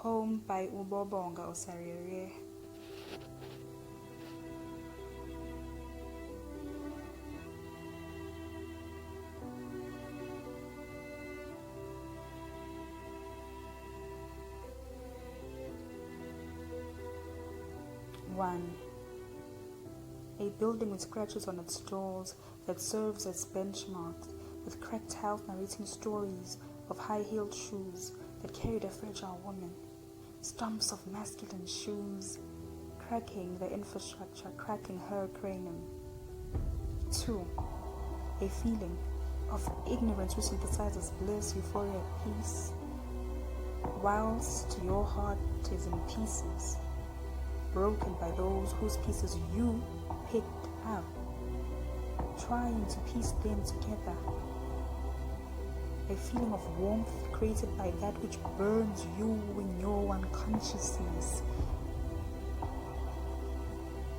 Home by Ubobonga Osarere. One, a building with scratches on its doors that serves as benchmarks, with cracked health narrating stories of high-heeled shoes that carried a fragile woman, stumps of masculine shoes, cracking the infrastructure, cracking her cranium. Two, a feeling of ignorance which synthesizes bliss, euphoria, peace, whilst your heart is in pieces, broken by those whose pieces you picked up, trying to piece them together. A feeling of warmth created by that which burns you in your unconsciousness.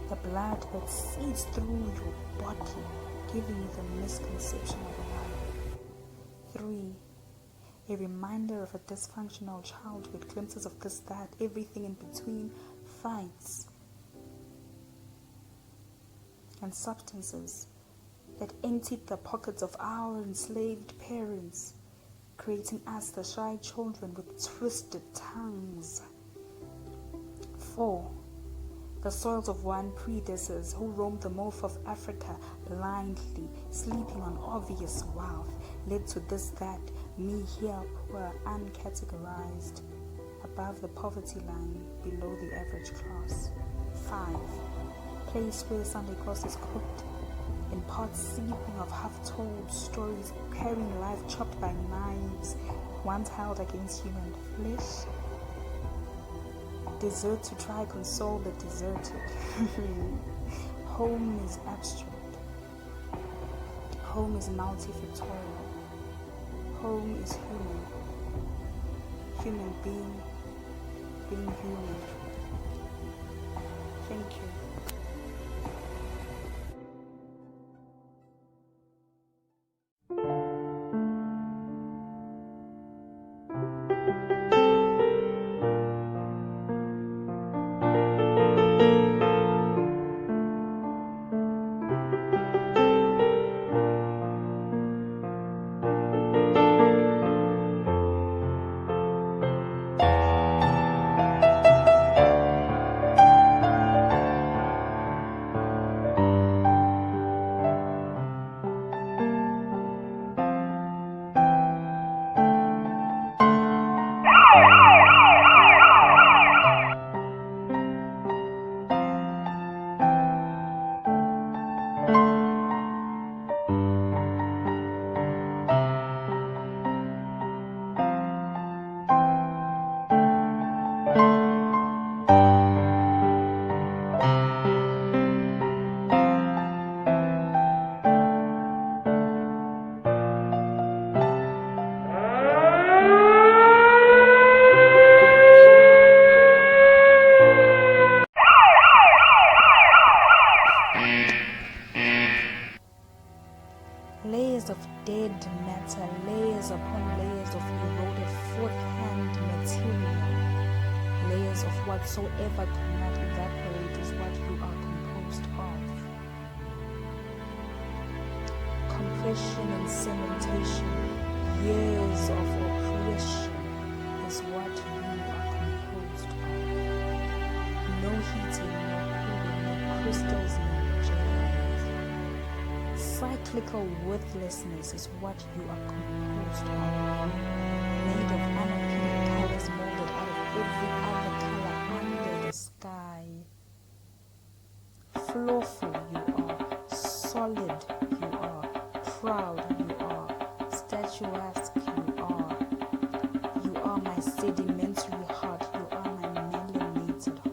The blood that seeds through your body, giving you the misconception of life. 3, a reminder of a dysfunctional childhood, glimpses of this, that, everything in between, fights, and substances that emptied the pockets of our enslaved parents, creating us, the shy children with twisted tongues. 4, the soils of one predecessors who roamed the mouth of Africa blindly, sleeping on obvious wealth, led to this, that, me here poor, uncategorized, above the poverty line, below the average class. 5, place where Sunday cross is cooked, in pots seeping of half-told stories, carrying life chopped by knives, once held against human flesh. Desert to try console the deserted. Home is abstract. Home is multifactorial. Home is human. Human being human. Thank you. Layers of dead matter, layers upon layers of eroded fourth-hand material, layers of whatsoever cannot evaporate is what you are composed of. Compression and cementation, years of oppression is what you are composed of. No heating, no cooling, no crystals, no gels. Cyclical worthlessness is what you are composed of. Made of unappealing colors, molded out of every other color under the sky. Flawful you are, solid you are, proud you are, statuesque you are. You are my sedimentary heart, you are my melanated heart.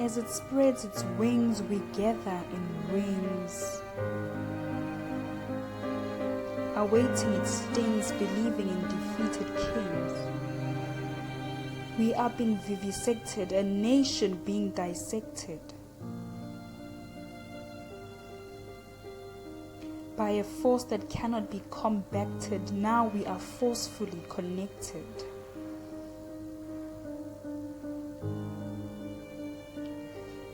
As it spreads its wings, we gather in rings, awaiting its stings, believing in defeated kings. We are being vivisected, a nation being dissected by a force that cannot be combated. Now we are forcefully connected.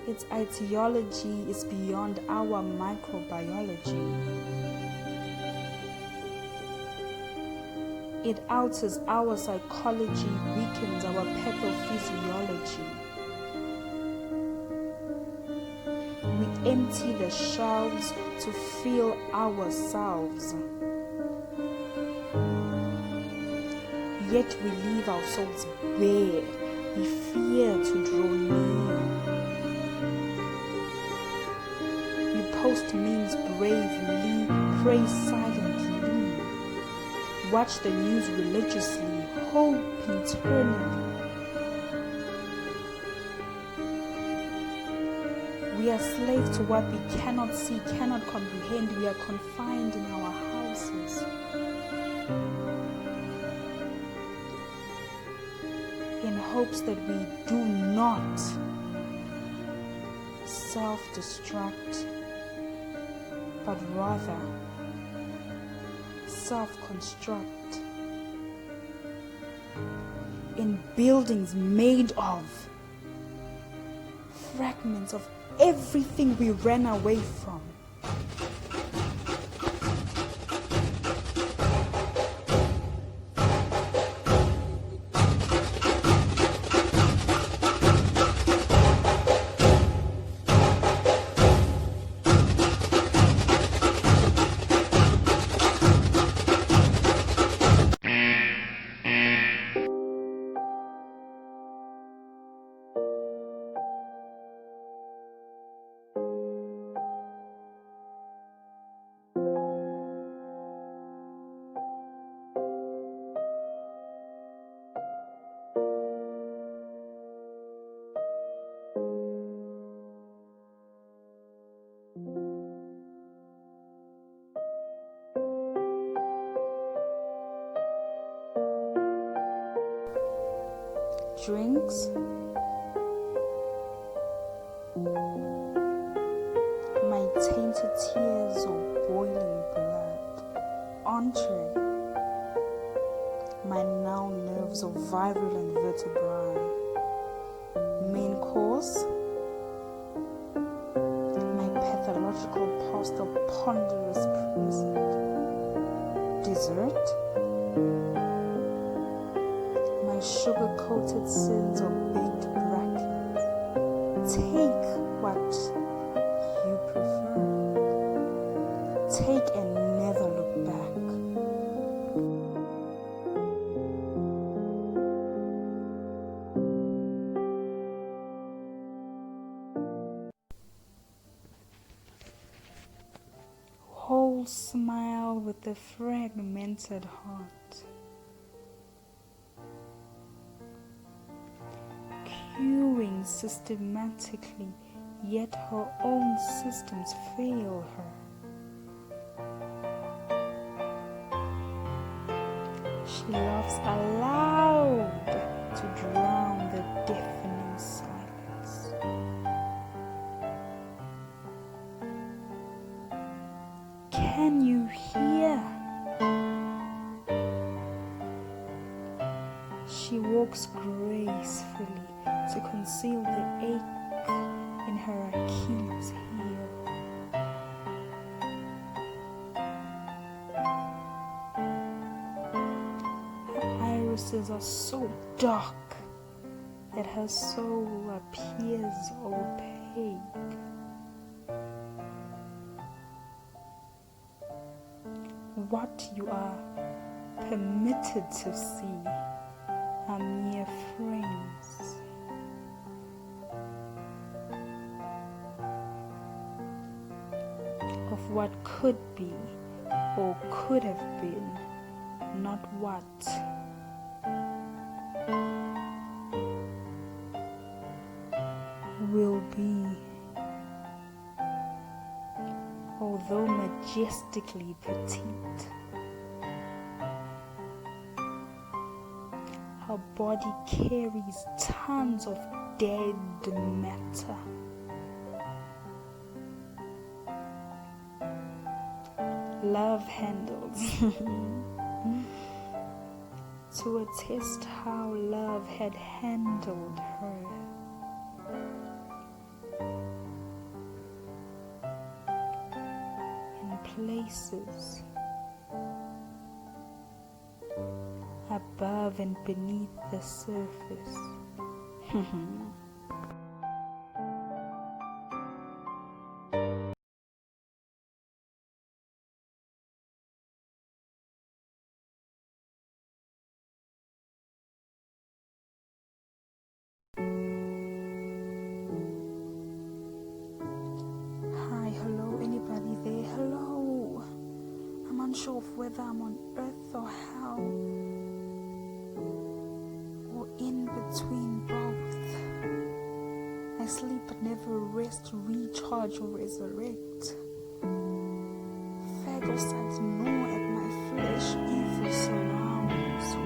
Its ideology is beyond our microbiology. It alters our psychology, weakens our pathophysiology. We empty the shelves to fill ourselves. Yet we leave our souls bare. We fear to draw near. We post memes bravely, pray silently, watch the news religiously, hope eternally. We are slaves to what we cannot see, cannot comprehend. We are confined in our houses. In hopes that we do not self-destruct, but rather self-construct in buildings made of fragments of everything we ran away from. Drinks, my tainted tears or boiling blood. Entree, my now nerves of virulent vertebrae. Main course, my pathological past of ponderous present. Dessert, sugar-coated sins of baked brackets. Take what you prefer. Take and never look back. Whole smile with a fragmented heart. Queuing systematically, yet her own systems fail her. She laughs aloud to drown the deafening silence. Can you hear? She walks gracefully to conceal the ache in her Achilles heel. Her irises are so dark that her soul appears opaque. What you are permitted to see are mere frames. Of what could be or could have been, not what will although majestically petite. Her body carries tons of dead matter. Love handles. To attest how love had handled her. In places above and beneath the surface. Hi, hello, anybody there? Hello. I'm unsure of whether I'm on earth or hell, or in between both. I sleep but never rest, recharge or resurrect. Phagocytes gnaw at my flesh, evil surrounds me.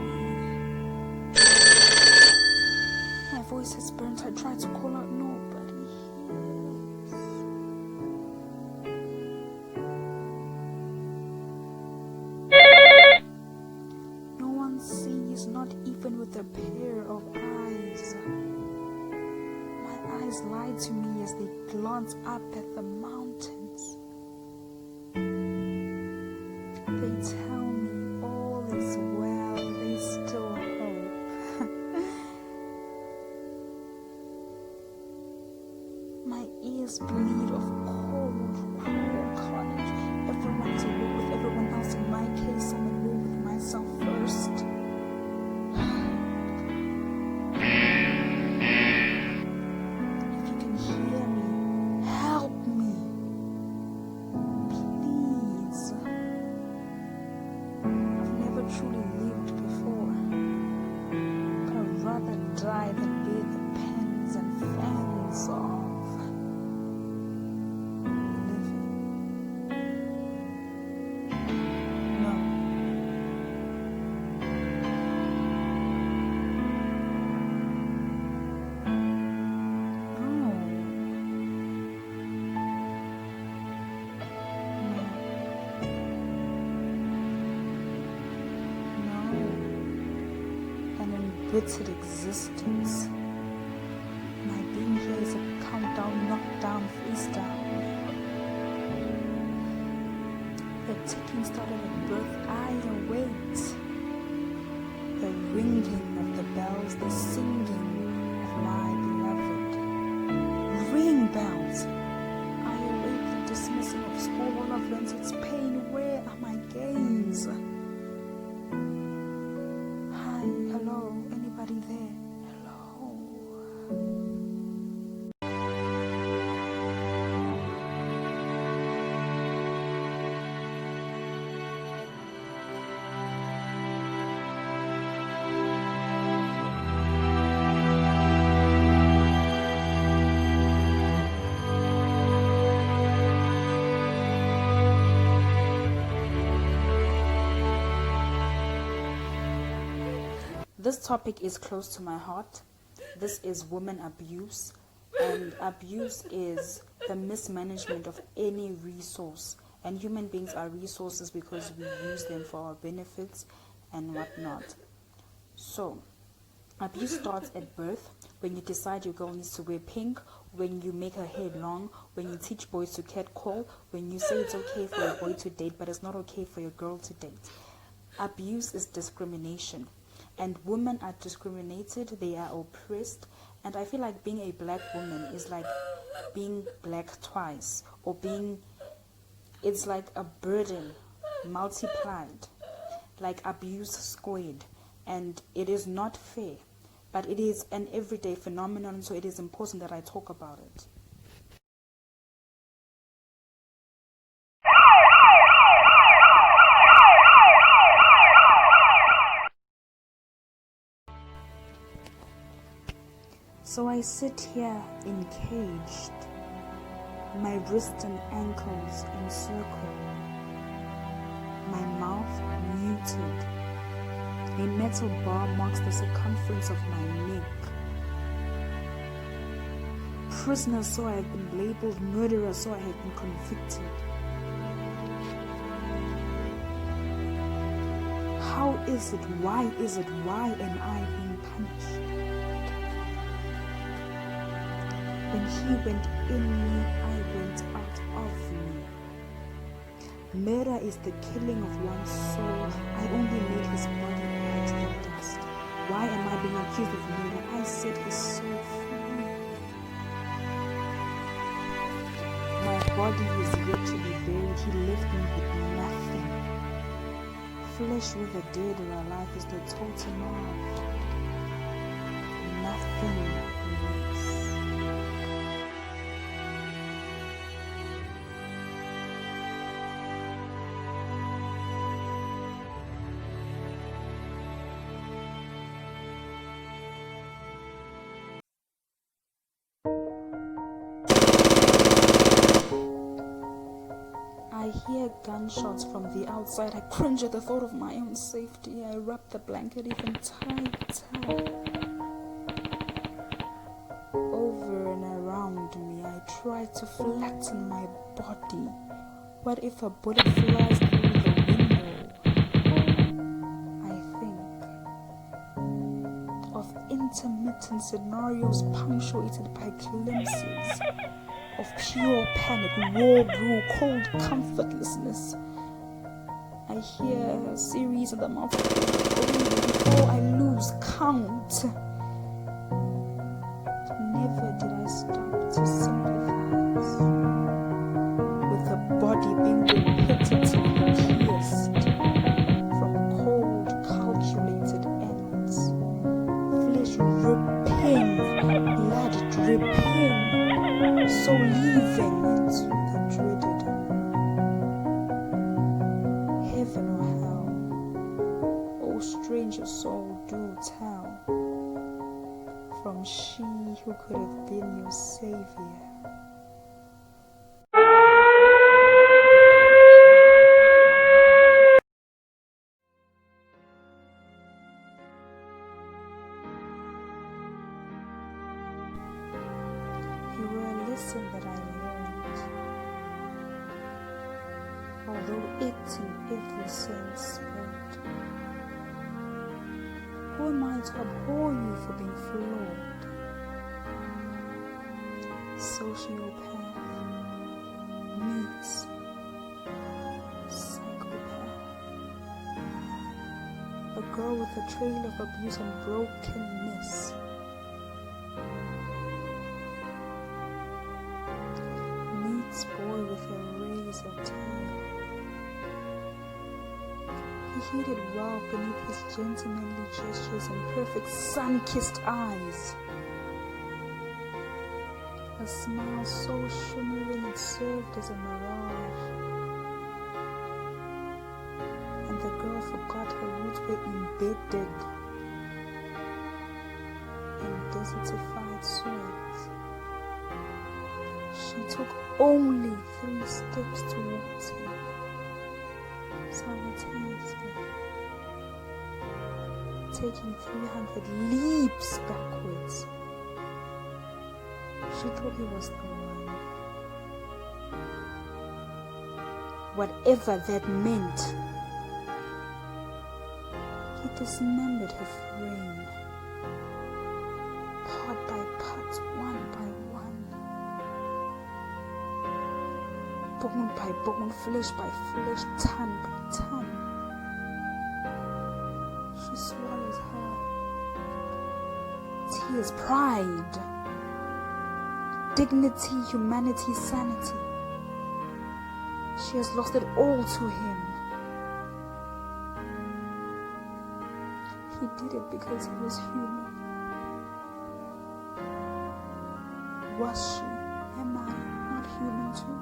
My voice is burnt, I try to call out, nobody hears. No one sees, not even with a pair of eyes. My eyes lie to me as they glance up at the mountains. They tell me all is well, they still hope. My ears bleed of cold, cruel carnage. Everyone's at war with everyone else. In my case, I'm at war with myself first. If you can hear me, help me. Please. I've never truly lived before, but I'd rather die than bear the pens and fans of living. No. An embittered existence. My being here is a countdown, knockdown, freestyle. The ticking started at birth, I await. The ringing of the bells, the singing of my beloved. Ring bells! I await the dismissal of school, all of learns its pain. Where are my gains? Hi, hello, anybody there? Hello. This topic is close to my heart. This is women abuse, and abuse is the mismanagement of any resource. And human beings are resources because we use them for our benefits and whatnot. So, abuse starts at birth, when you decide your girl needs to wear pink, when you make her hair long, when you teach boys to catcall, when you say it's okay for a boy to date but it's not okay for your girl to date. Abuse is discrimination. And women are discriminated, they are oppressed, and I feel like being a black woman is like being black twice, or it's like a burden multiplied, like abuse squared, and it is not fair, but it is an everyday phenomenon, so it is important that I talk about it. So I sit here encaged, my wrists and ankles encircled, my mouth muted. A metal bar marks the circumference of my neck. Prisoner, so I have been labeled. Murderer, so I have been convicted. How is it? Why is it? Why am I being punished? When he went in me, I went out of me. Murder is the killing of one's soul. I only made his body bite in dust. Why am I being accused of murder? I set his soul free. My body is yet to be buried. He left me with nothing. Flesh, whether dead or alive, is the totem of nothing remains. I hear gunshots from the outside. I cringe at the thought of my own safety. I wrap the blanket even tighter. Over and around me, I try to flatten my body. What if a bullet flies through the window? I think of intermittent scenarios punctuated by glimpses of pure panic, war brew, cold comfortlessness. I hear a series of the mouth before I lose count. Never did I stop to sympathize with the body being repetitively pierced from cold, calculated ends. Flesh ripping, blood dripping. So leaving it the dreaded heaven or hell. Oh, stranger soul, do tell from she who could have been your savior. You were a lesson that I learned, although it in every sense spoiled. Who am I to abhor you for being flawed? Sociopath meets psychopath. A girl with a trail of abuse and brokenness. Boy with a razor tail. He heeded well beneath his gentlemanly gestures and perfect sun-kissed eyes. A smile so shimmering it served as a mirage, and the girl forgot her roots were embedded in desertified soils. She took only 3 steps towards him, simultaneously taking 300 leaps backwards. She thought he was the one. Whatever that meant, he dismembered her frame, part by part, one by one. Bone by bone, flesh by flesh, ton by ton. She swallows her tears, pride, dignity, humanity, sanity. She has lost it all to him. He did it because he was human. Was she? Am I not human too?